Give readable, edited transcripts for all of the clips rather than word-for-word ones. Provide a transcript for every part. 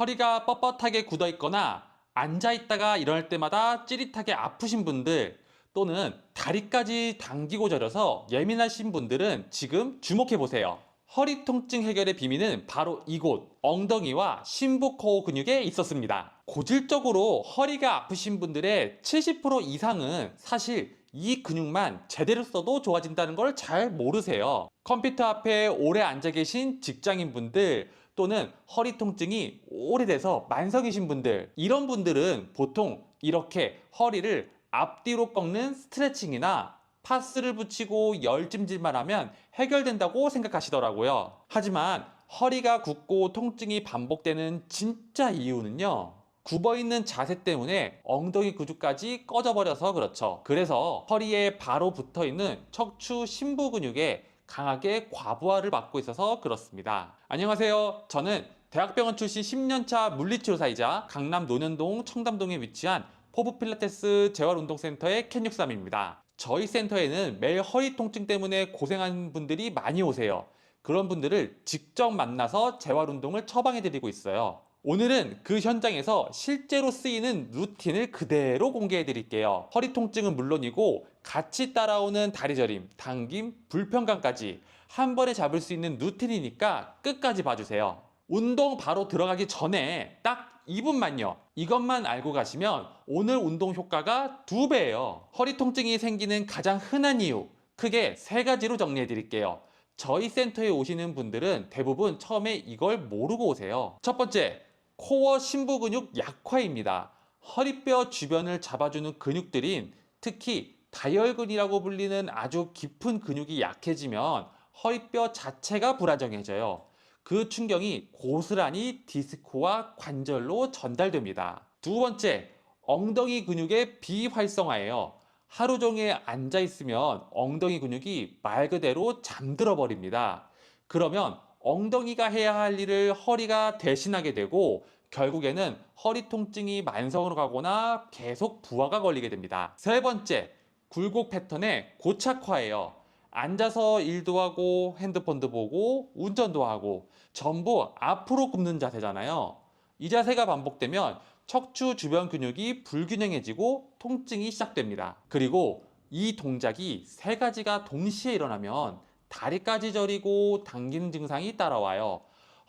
허리가 뻣뻣하게 굳어 있거나 앉아 있다가 일어날 때마다 찌릿하게 아프신 분들 또는 다리까지 당기고 저려서 예민하신 분들은 지금 주목해 보세요. 허리 통증 해결의 비밀은 바로 이곳 엉덩이와 심부코어 근육에 있었습니다. 고질적으로 허리가 아프신 분들의 70% 이상은 사실 이 근육만 제대로 써도 좋아진다는 걸 잘 모르세요. 컴퓨터 앞에 오래 앉아 계신 직장인분들 또는 허리 통증이 오래돼서 만성이신 분들, 이런 분들은 보통 이렇게 허리를 앞뒤로 꺾는 스트레칭이나 파스를 붙이고 열찜질만 하면 해결된다고 생각하시더라고요. 하지만 허리가 굽고 통증이 반복되는 진짜 이유는요, 굽어있는 자세 때문에 엉덩이 근육까지 꺼져버려서 그렇죠. 그래서 허리에 바로 붙어있는 척추 심부 근육에 강하게 과부하를 받고 있어서 그렇습니다. 안녕하세요. 저는 대학병원 출신 10년차 물리치료사이자 강남 논현동 청담동에 위치한 포브 필라테스 재활운동센터의 켄육삼입니다. 저희 센터에는 매일 허리 통증 때문에 고생하는 분들이 많이 오세요. 그런 분들을 직접 만나서 재활운동을 처방해드리고 있어요. 오늘은 그 현장에서 실제로 쓰이는 루틴을 그대로 공개해 드릴게요. 허리 통증은 물론이고 같이 따라오는 다리 저림, 당김, 불편감까지 한 번에 잡을 수 있는 루틴이니까 끝까지 봐주세요. 운동 바로 들어가기 전에 딱 2분만요. 이것만 알고 가시면 오늘 운동 효과가 2배예요. 허리 통증이 생기는 가장 흔한 이유, 크게 3가지로 정리해 드릴게요. 저희 센터에 오시는 분들은 대부분 처음에 이걸 모르고 오세요. 첫 번째, 코어 심부 근육 약화입니다. 허리뼈 주변을 잡아주는 근육들인 특히 다혈근이라고 불리는 아주 깊은 근육이 약해지면 허리뼈 자체가 불안정해져요. 그 충격이 고스란히 디스크와 관절로 전달됩니다. 두 번째, 엉덩이 근육의 비활성화예요. 하루 종일 앉아 있으면 엉덩이 근육이 말 그대로 잠들어 버립니다. 그러면 엉덩이가 해야 할 일을 허리가 대신하게 되고 결국에는 허리 통증이 만성으로 가거나 계속 부하가 걸리게 됩니다. 세 번째, 굴곡 패턴의 고착화예요. 앉아서 일도 하고 핸드폰도 보고 운전도 하고 전부 앞으로 굽는 자세잖아요. 이 자세가 반복되면 척추 주변 근육이 불균형해지고 통증이 시작됩니다. 그리고 이 동작이 3가지가 동시에 일어나면 다리까지 저리고 당기는 증상이 따라와요.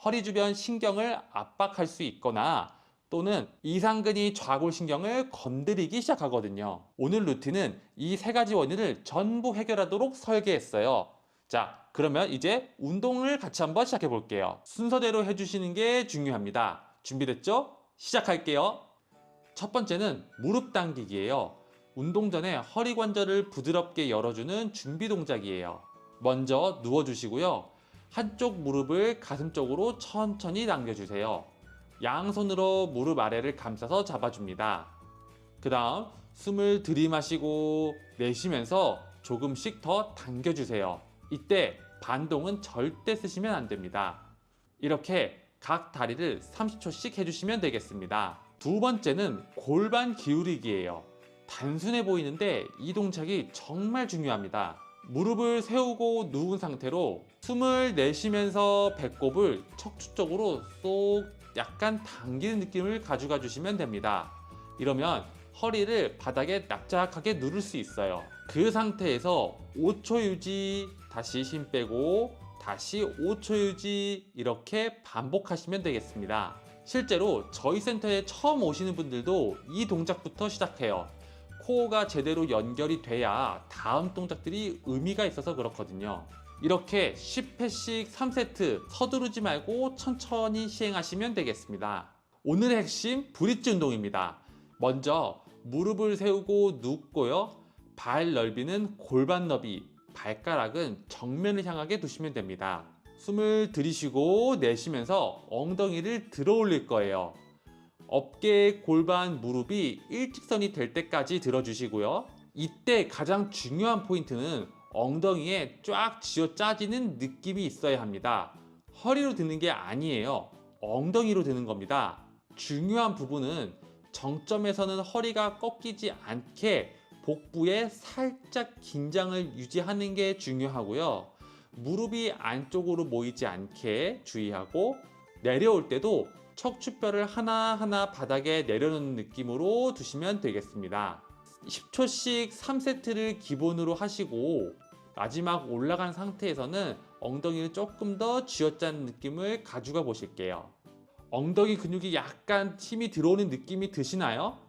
허리 주변 신경을 압박할 수 있거나 또는 이상근이 좌골신경을 건드리기 시작하거든요. 오늘 루틴은 이 3가지 원인을 전부 해결하도록 설계했어요. 자, 그러면 이제 운동을 같이 한번 시작해 볼게요. 순서대로 해주시는 게 중요합니다. 준비됐죠? 시작할게요. 첫 번째는 무릎 당기기예요. 운동 전에 허리 관절을 부드럽게 열어주는 준비 동작이에요. 먼저 누워주시고요. 한쪽 무릎을 가슴 쪽으로 천천히 당겨주세요. 양손으로 무릎 아래를 감싸서 잡아줍니다. 그 다음 숨을 들이마시고 내쉬면서 조금씩 더 당겨주세요. 이때 반동은 절대 쓰시면 안 됩니다. 이렇게 각 다리를 30초씩 해주시면 되겠습니다. 두 번째는 골반 기울이기예요. 단순해 보이는데 이 동작이 정말 중요합니다. 무릎을 세우고 누운 상태로 숨을 내쉬면서 배꼽을 척추 쪽으로 쏙 약간 당기는 느낌을 가져가 주시면 됩니다. 이러면 허리를 바닥에 납작하게 누를 수 있어요. 그 상태에서 5초 유지, 다시 힘 빼고 다시 5초 유지, 이렇게 반복하시면 되겠습니다. 실제로 저희 센터에 처음 오시는 분들도 이 동작부터 시작해요. 코어가 제대로 연결이 돼야 다음 동작들이 의미가 있어서 그렇거든요. 이렇게 10회씩 3세트 서두르지 말고 천천히 시행하시면 되겠습니다. 오늘의 핵심 브릿지 운동입니다. 먼저 무릎을 세우고 눕고요. 발 넓이는 골반 너비, 발가락은 정면을 향하게 두시면 됩니다. 숨을 들이쉬고 내쉬면서 엉덩이를 들어 올릴 거예요. 어깨, 골반, 무릎이 일직선이 될 때까지 들어주시고요. 이때 가장 중요한 포인트는 엉덩이에 쫙 쥐어 짜지는 느낌이 있어야 합니다. 허리로 드는 게 아니에요. 엉덩이로 드는 겁니다. 중요한 부분은 정점에서는 허리가 꺾이지 않게 복부에 살짝 긴장을 유지하는 게 중요하고요. 무릎이 안쪽으로 모이지 않게 주의하고 내려올 때도 척추뼈를 하나하나 바닥에 내려놓는 느낌으로 두시면 되겠습니다. 10초씩 3세트를 기본으로 하시고 마지막 올라간 상태에서는 엉덩이를 조금 더 쥐어짜는 느낌을 가져가 보실게요. 엉덩이 근육이 약간 힘이 들어오는 느낌이 드시나요?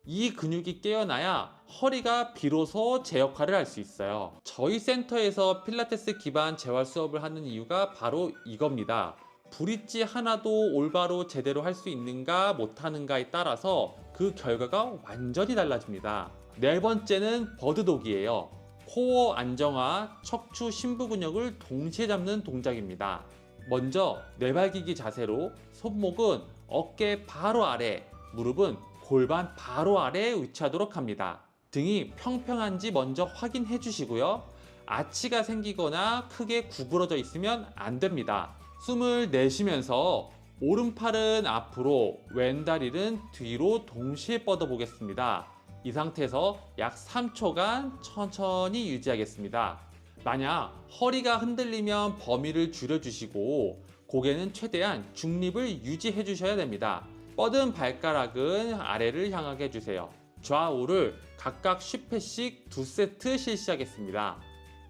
이 근육이 깨어나야 허리가 비로소 제 역할을 할 수 있어요. 저희 센터에서 필라테스 기반 재활 수업을 하는 이유가 바로 이겁니다. 브릿지 하나도 올바로 제대로 할 수 있는가 못하는가에 따라서 그 결과가 완전히 달라집니다. 네 번째는 버드독이에요. 코어 안정화, 척추 심부 근육을 동시에 잡는 동작입니다. 먼저 내발기기 자세로 손목은 어깨 바로 아래, 무릎은 골반 바로 아래에 위치하도록 합니다. 등이 평평한지 먼저 확인해 주시고요. 아치가 생기거나 크게 구부러져 있으면 안 됩니다. 숨을 내쉬면서 오른팔은 앞으로, 왼다리는 뒤로 동시에 뻗어 보겠습니다. 이 상태에서 약 3초간 천천히 유지하겠습니다. 만약 허리가 흔들리면 범위를 줄여주시고 고개는 최대한 중립을 유지해 주셔야 됩니다. 뻗은 발가락은 아래를 향하게 해주세요. 좌우를 각각 10회씩 2세트 실시하겠습니다.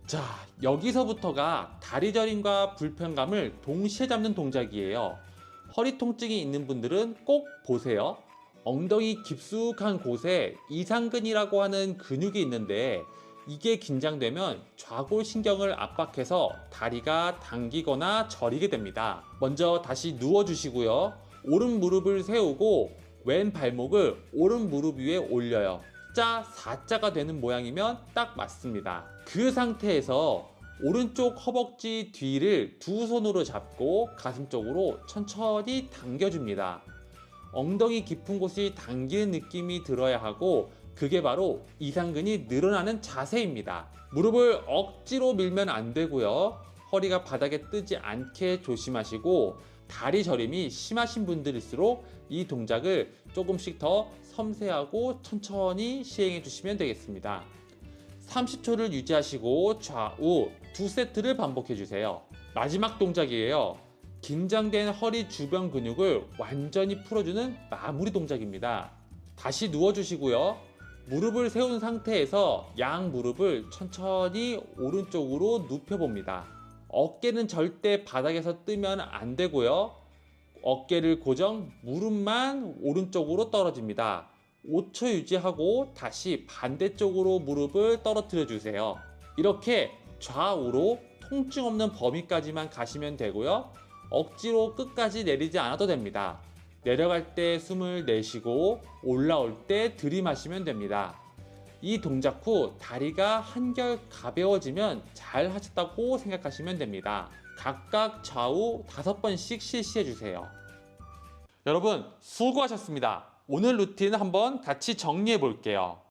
자, 여기서부터가 다리 저림과 불편감을 동시에 잡는 동작이에요. 허리 통증이 있는 분들은 꼭 보세요. 엉덩이 깊숙한 곳에 이상근이라고 하는 근육이 있는데 이게 긴장되면 좌골신경을 압박해서 다리가 당기거나 저리게 됩니다. 먼저 다시 누워주시고요. 오른 무릎을 세우고 왼 발목을 오른 무릎 위에 올려요. 자, 4자가 되는 모양이면 딱 맞습니다. 그 상태에서 오른쪽 허벅지 뒤를 두 손으로 잡고 가슴 쪽으로 천천히 당겨줍니다. 엉덩이 깊은 곳이 당기는 느낌이 들어야 하고 그게 바로 이상근이 늘어나는 자세입니다. 무릎을 억지로 밀면 안 되고요. 허리가 바닥에 뜨지 않게 조심하시고 다리 저림이 심하신 분들일수록 이 동작을 조금씩 더 섬세하고 천천히 시행해 주시면 되겠습니다. 30초를 유지하시고 좌우 2세트를 반복해 주세요. 마지막 동작이에요. 긴장된 허리 주변 근육을 완전히 풀어주는 마무리 동작입니다. 다시 누워주시고요. 무릎을 세운 상태에서 양 무릎을 천천히 오른쪽으로 눕혀봅니다. 어깨는 절대 바닥에서 뜨면 안 되고요. 어깨를 고정, 무릎만 오른쪽으로 떨어집니다. 5초 유지하고 다시 반대쪽으로 무릎을 떨어뜨려 주세요. 이렇게 좌우로 통증 없는 범위까지만 가시면 되고요. 억지로 끝까지 내리지 않아도 됩니다. 내려갈 때 숨을 내쉬고 올라올 때 들이마시면 됩니다. 이 동작 후 다리가 한결 가벼워지면 잘 하셨다고 생각하시면 됩니다. 각각 좌우 5번씩 실시해 주세요. 여러분 수고하셨습니다. 오늘 루틴 한번 같이 정리해 볼게요.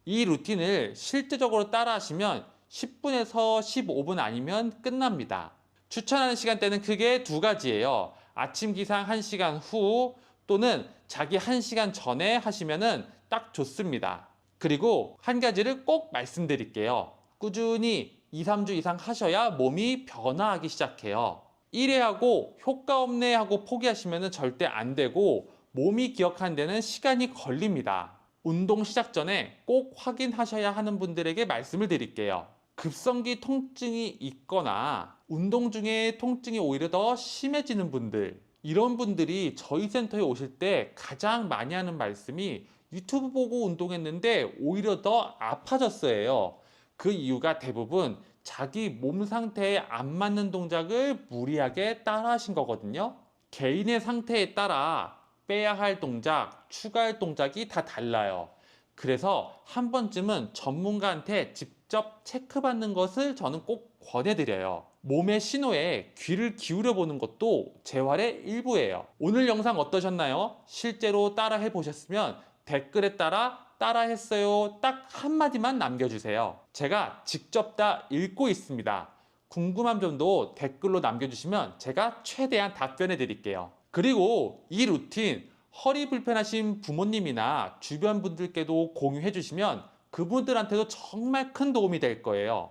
이 루틴을 실제적으로 따라 하시면 10분에서 15분 아니면 끝납니다. 추천하는 시간대는 크게 두 가지예요. 아침 기상 1시간 후 또는 자기 1시간 전에 하시면 딱 좋습니다. 그리고 한 가지를 꼭 말씀드릴게요. 꾸준히 2, 3주 이상 하셔야 몸이 변화하기 시작해요. 1회 하고 효과 없네 하고 포기하시면 절대 안 되고 몸이 기억하는 데는 시간이 걸립니다. 운동 시작 전에 꼭 확인하셔야 하는 분들에게 말씀을 드릴게요. 급성기 통증이 있거나 운동 중에 통증이 오히려 더 심해지는 분들, 이런 분들이 저희 센터에 오실 때 가장 많이 하는 말씀이 유튜브 보고 운동했는데 오히려 더 아파졌어요. 그 이유가 대부분 자기 몸 상태에 안 맞는 동작을 무리하게 따라 하신 거거든요. 개인의 상태에 따라 빼야 할 동작, 추가할 동작이 다 달라요. 그래서 한 번쯤은 전문가한테 직접 체크받는 것을 저는 꼭 권해드려요. 몸의 신호에 귀를 기울여 보는 것도 재활의 일부예요. 오늘 영상 어떠셨나요? 실제로 따라 해보셨으면 댓글에 따라 했어요 딱 한마디만 남겨주세요. 제가 직접 다 읽고 있습니다. 궁금한 점도 댓글로 남겨주시면 제가 최대한 답변해 드릴게요. 그리고 이 루틴 허리 불편하신 부모님이나 주변 분들께도 공유해 주시면 그분들한테도 정말 큰 도움이 될 거예요.